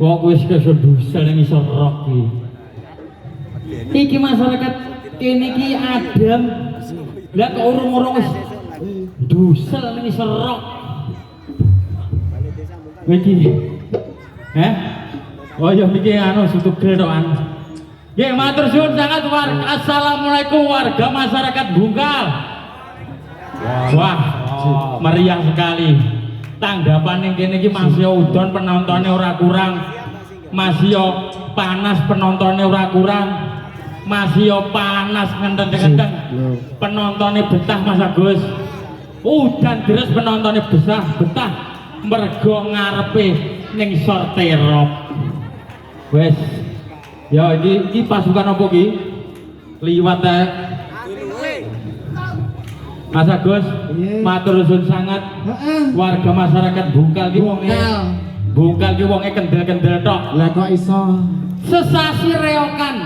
Wong wis kesendusel ning isor rok iki masyarakat kene iki adem lah kok urung-urung wis dusel ning isor rok iki oh ya iki anu sutugel tok an nggih matur suwun sangat assalamualaikum warga masyarakat Bungkal wah meriah sekali tanggapan yang kene iki masih udon penontonnya ora kurang masih panas penontonnya ora kurang masih panas ngenteng-ngenteng penontonnya betah Mas Agus udan deres penontonnya betah mergo ngarepe ning sorterop wes ya iki pasukan apa iki liwat Mas Agus, matur nuwun sangat. Warga masyarakat Bungkal ki wonge kendel-kendel tok. Lah kok iso? Sesasi reokan.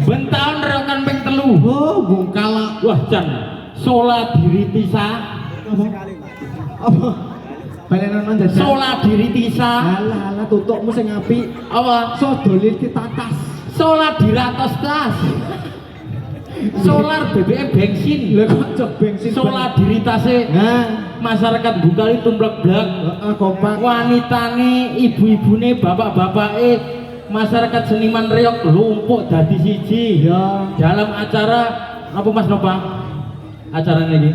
Bentaun reokan ping 3 Oh, bungkal. Wah, Jan. Sola diri tisa. Apa? Balenan jajan. Sola diri tisa. Alah, tutukmu sing apik. Apa? Sodolir ditatas. Sola diratos tas. Solar BBM bensin. Lah kok cok bensin. Sola diri tase. Nah, Masyarakat Bungkal itu blek-blek. kompak. Wanitane, ibu-ibune, bapak-bapake, masyarakat seniman reok lumpuk dadi siji. Ya. Dalam acara apa Mas Nova? Acaranya ini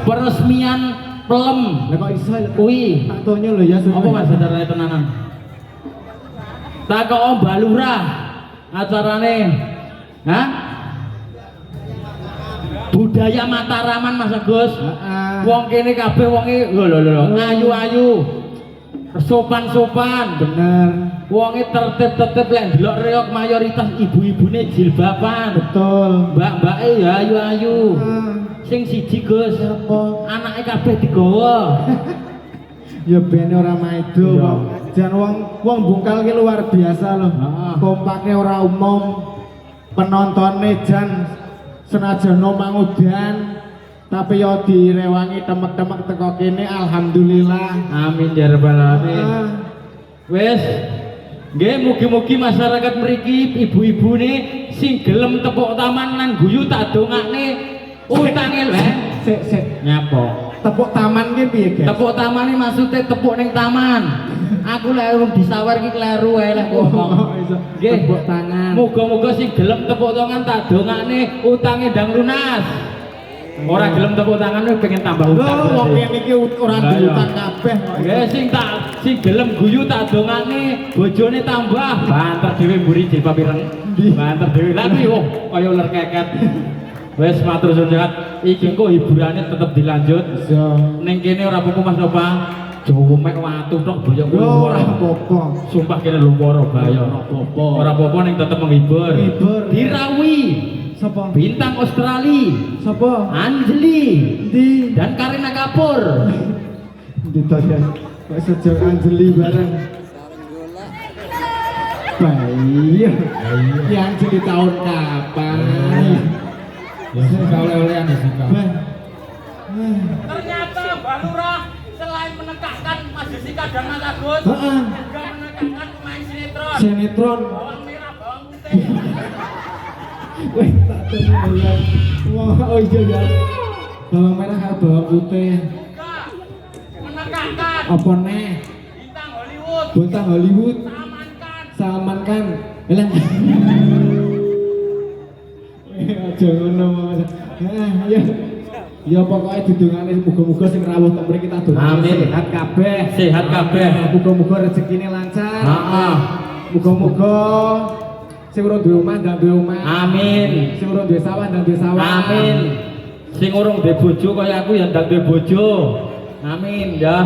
peresmian pelem. Lah kok iso Kuwi tak tonyo lho ya. apa Mas acaranya tenanan? Tak kok Mbak Lurah acarane. Hah? Budaya Mataraman Mas Agus. Wong kene kabeh wonge lho ayu-ayu. Sopan-sopan. Bener. Wonge tertib-tertib lek ndelok reok mayoritas ibu-ibune jilbaban. Betul. Mbak-mbake ya ayu-ayu. Sing siji Gus, Apa? anake kabeh digawa. Ya ben ora maido. Iya. Jan wong Bungkal ki luar biasa loh. Heeh. Kompaknya ora umum. Penontonnya jan senajan nomang udan tapi yo direwangi temek-temek teko kene alhamdulillah. Amin ya rabbal alamin. Ah, Wes, nggih mugi-mugi masyarakat mriki ibu-ibu nih sing gelem tepuk taman lan guyu tak dongakne utange lho. sik Nyapa? tepuk taman ki piye, Guys? Tepuk taman ini maksudnya tepuk ning taman. Aku lek wong disawar ki kleru ae lek ngomong. Iso Nggih. tepuk tangan. Muga-muga sing gelem tepuk tangan tak dongakne utange ndang lunas. Ora gelem tepuk tangan wis pengen tambah utang. Lho wong kene iki ora Lah, iya. diutang kabeh. Nggih sing gelem guyu tak dongakne bojone tambah banter dhewe mburi jilbab ireng. Banter dhewe. Lah kuwi wong kaya ular keket. Wes matur suwun sehat. Iki kok hiburane tetep dilanjut. Iso. Ning kene ora apa-apa Mas Nova. Jowo mek watu tok boyok kuwi. Yo ora apa-apa. Sumpah kene lumpur bahaya. Ora apa-apa. Ora apa-apa ning tetep menghibur. Menghibur. Dirawi. Sapa? Bintang Australia. Sapa? Anjli Ndi? dan Karina Kapur. Ndi to ya? Kok sejak Anjeli bareng. Bayi. Ya Anjeli tahun kapan? Oleh-olehan sih Bah. Ternyata Mbak Lurah selain menekankan Mas Jessica dan Mas Agus Heeh. juga menekankan pemain sinetron. Sinetron. Bawang merah, bawang putih. Wih, tak tahu ya. Wah, oh iya ya. Bawang merah karo bawang putih. Juga menekankan Apa neh? bintang Hollywood. Bintang Hollywood. Amankan. Salman Khan. Elah. Aja ngono Mas. Ya. Ya pokoknya didongane muga-muga sing rawuh teng mriki kita dongane Amin. sehat kabeh. Sehat kabeh. Muga-muga rezekine lancar. Heeh. Muga-muga sing ora duwe omah ndang duwe omah. Amin. Sing ora duwe sawah ndang duwe sawah. Amin. Sing urung duwe bojo kaya aku ya ndak duwe bojo. Amin ya.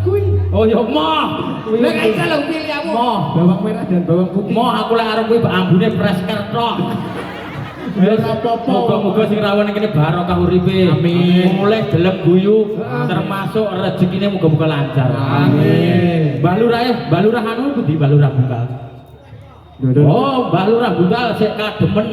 Kuwi Oh ya moh. Lah kan iso lho pilih kamu. Moh. Bawang merah dan bawang putih. Moh aku lek arep kuwi ambune presker tok. Ya ora apa-apa. Moga-moga sing rawon kene barokah uripe. Amin. Mulai gelem guyu Amin. termasuk rezekine muga-muga lancar. Amin. Mbak Lurah anu pundi Mbak Lurah Bungkal. Oh, Mbak Lurah Bungkal sik kademen.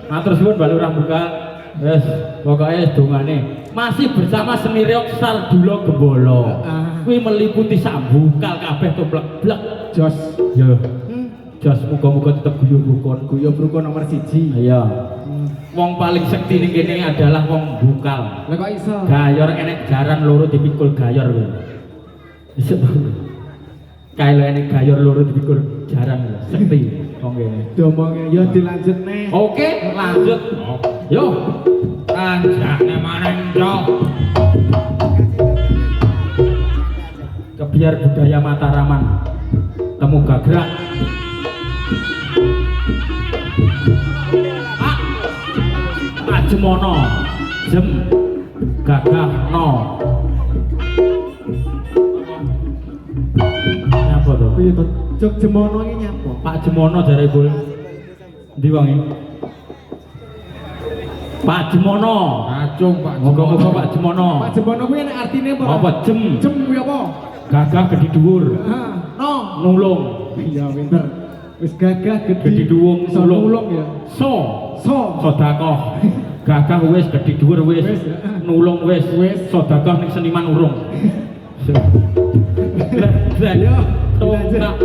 Matur suwun Mbak Lurah Bungkal. Wes, pokoke dongane. Masih bersama seni reok Sardula Gembolo. Kuwi meliputi sak Bungkal kabeh to blek-blek. Jos. Yo. Jos muga-muga tetep guyu rukun. Guyo bruko nomor 1. Iya. Wong paling sekti ning kene adalah wong Bungkal. Lah kok iso? Gayor enek jaran loro dipikul gayor kuwi. Iso. Kae lho enek gayor loro dipikul jaran lho. Sekti wong kene. Domonge ya dilanjut neh. Oke, lanjut. Yo. Anjane maneng yo. Kebiar budaya Mataraman. Temu gagrak. Jemono, jem, gagah, no. Nyapa tuh? Piye to? Jog Jemono iki nyapa? Pak Jemono jare bul. Ndi wong iki? Pak Jemono. Acung Pak Moga-moga Pak Jemono. Pak Jemono kuwi enek artine apa? Apa jem? Jem kuwi apa? Gagah gede dhuwur. Heeh. No. Nulung. Iya pinter. Wis gagah Gede gede dhuwung iso nulung ya. So. sedekah gagah wis gedhi dhuwur wis nulung wis sedekah ning seniman urung Yo, nak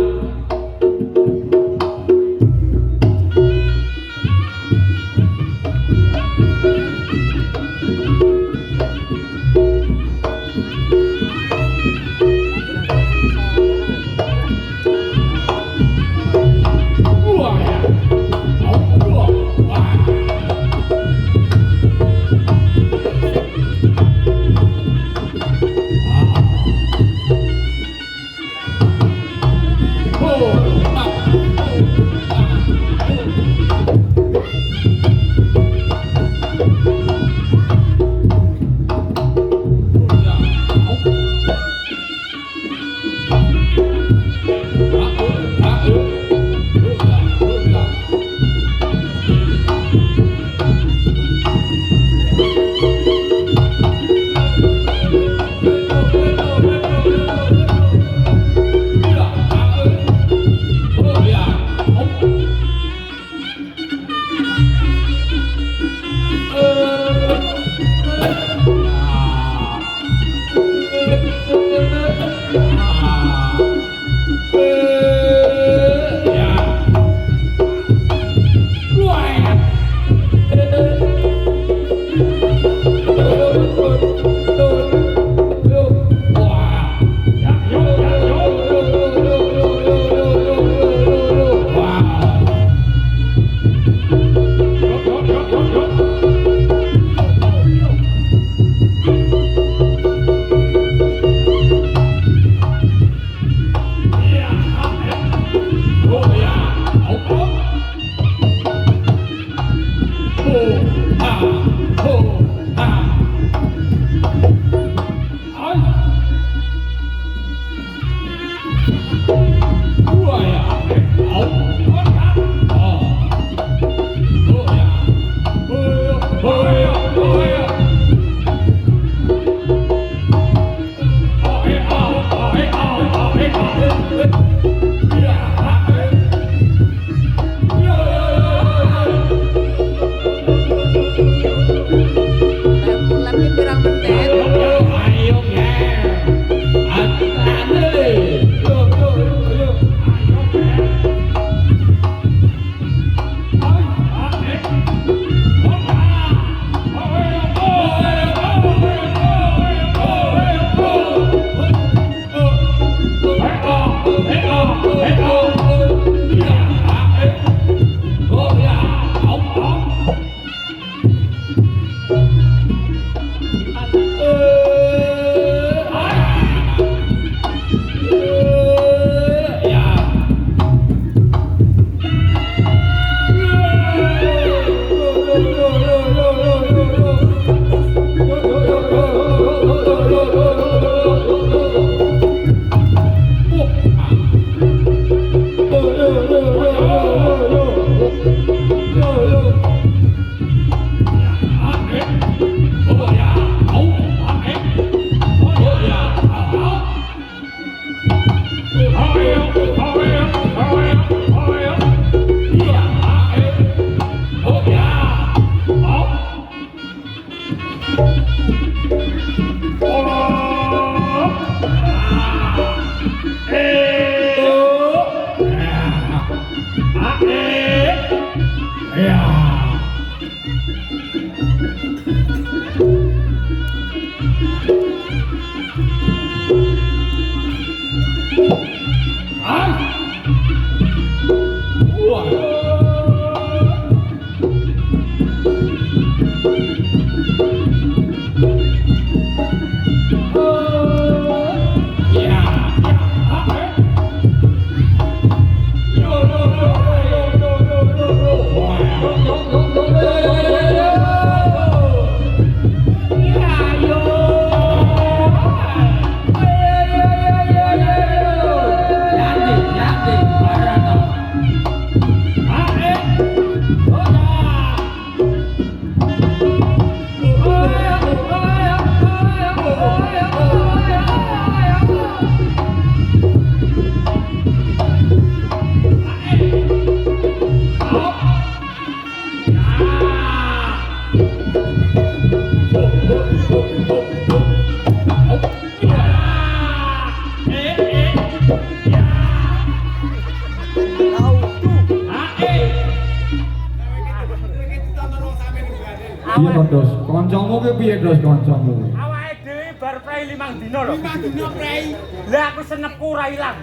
Dos? Kancamu ki piye Dos kancamu? Awake dhewe bar prei 5 dina lho. 5 dina prei. Lah aku senepku ora ilang.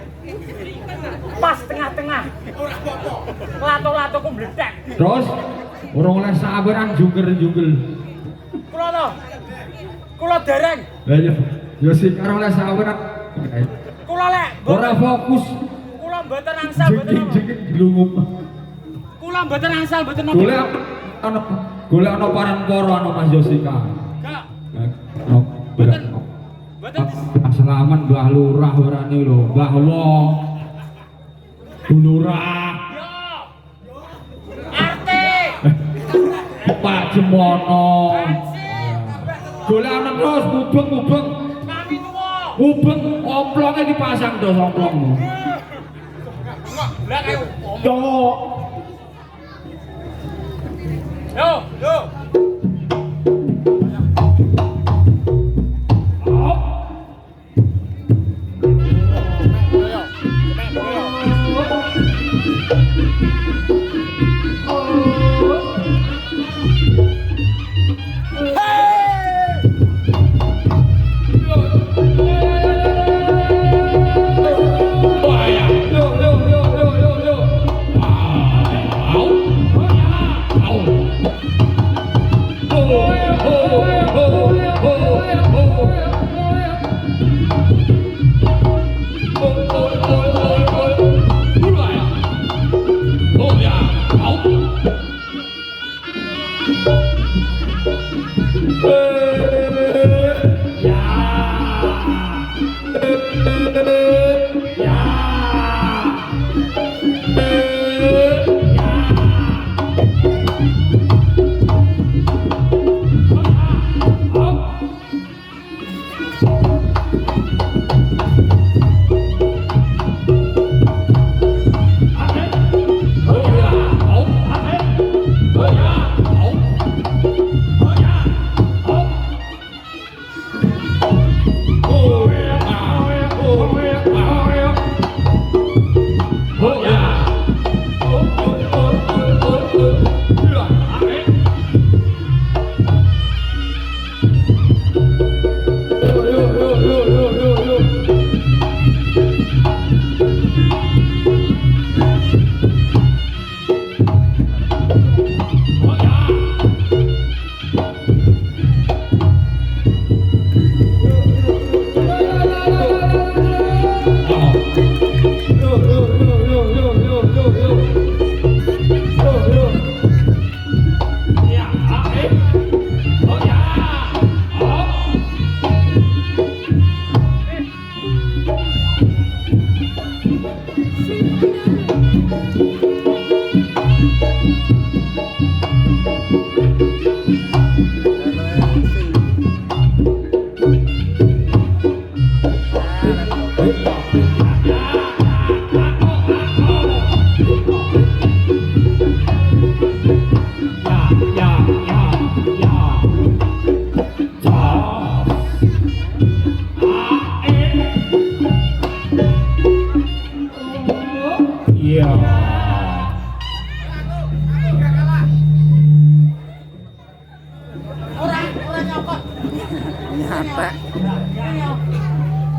Pas tengah-tengah. Ora apa-apa. Lato-latoku mlethek. Dos, ora oleh saweran jungkel-jungkel. Kula to. Kula dereng. Lah ya sing ora oleh saweran. Kula lek Ora fokus. kula mboten angsal mboten apa. Jengking glungum. Kula mboten angsal mboten apa. Golek ana paran-para ana Mas Josika. Gak. No, Mboten. Mboten Selamat Mbah Lurah orane lho, Mbah Wong. Bu Lurah, yo. Arte. Pak Jemono. Bensin. Golek ana terus mubeng. Kami tuwa. Mubeng omplonge dipasang Dos omplongmu. Lah kayu. Cok. Yo, yo.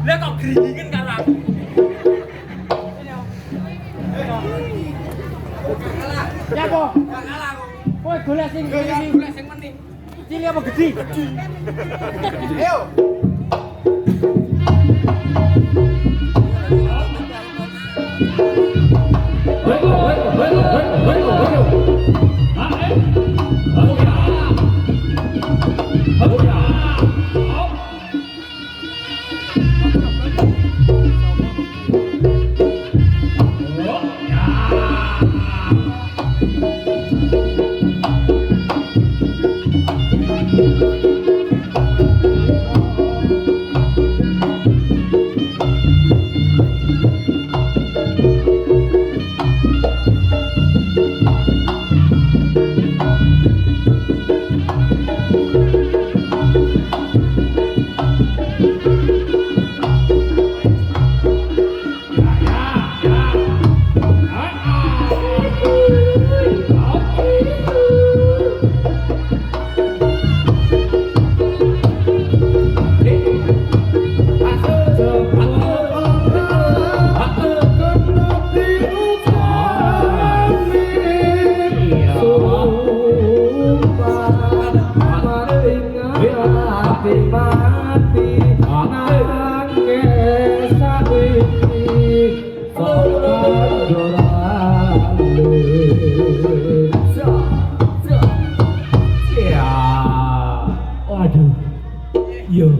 Lah kok gringingen karo aku. Ya po. Gak kalah aku. Kowe golek sing ngene. Golek sing meni. Cilik apa gedhi? Gedhi. Ayo. mati nangke saiki ya waduh yo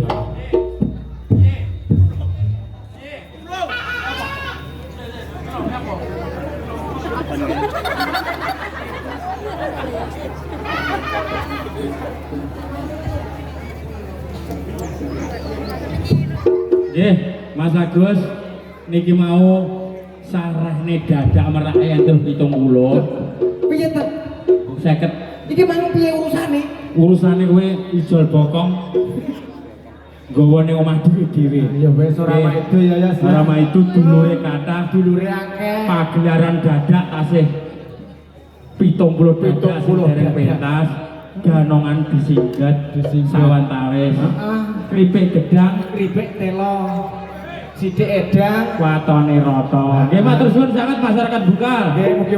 Nggih, Mas Agus niki mau sarehne dadak merak enten 70. piye ta 50. iki mang piye urusane Urusane kowe ijol bokong nggawa ning omah dhewe. Ya wis ora maido ya ya. Ora maido dulure kathah, dulure akeh. pagelaran dadak tasih 70 dadak sing dereng pentas. Ganongan disinggat sawantawis. Kripik gedang, Kripik telo. Sithik edang. watone rata. Nggih matur suwun sanget masyarakat Bungkal. Nggih mugi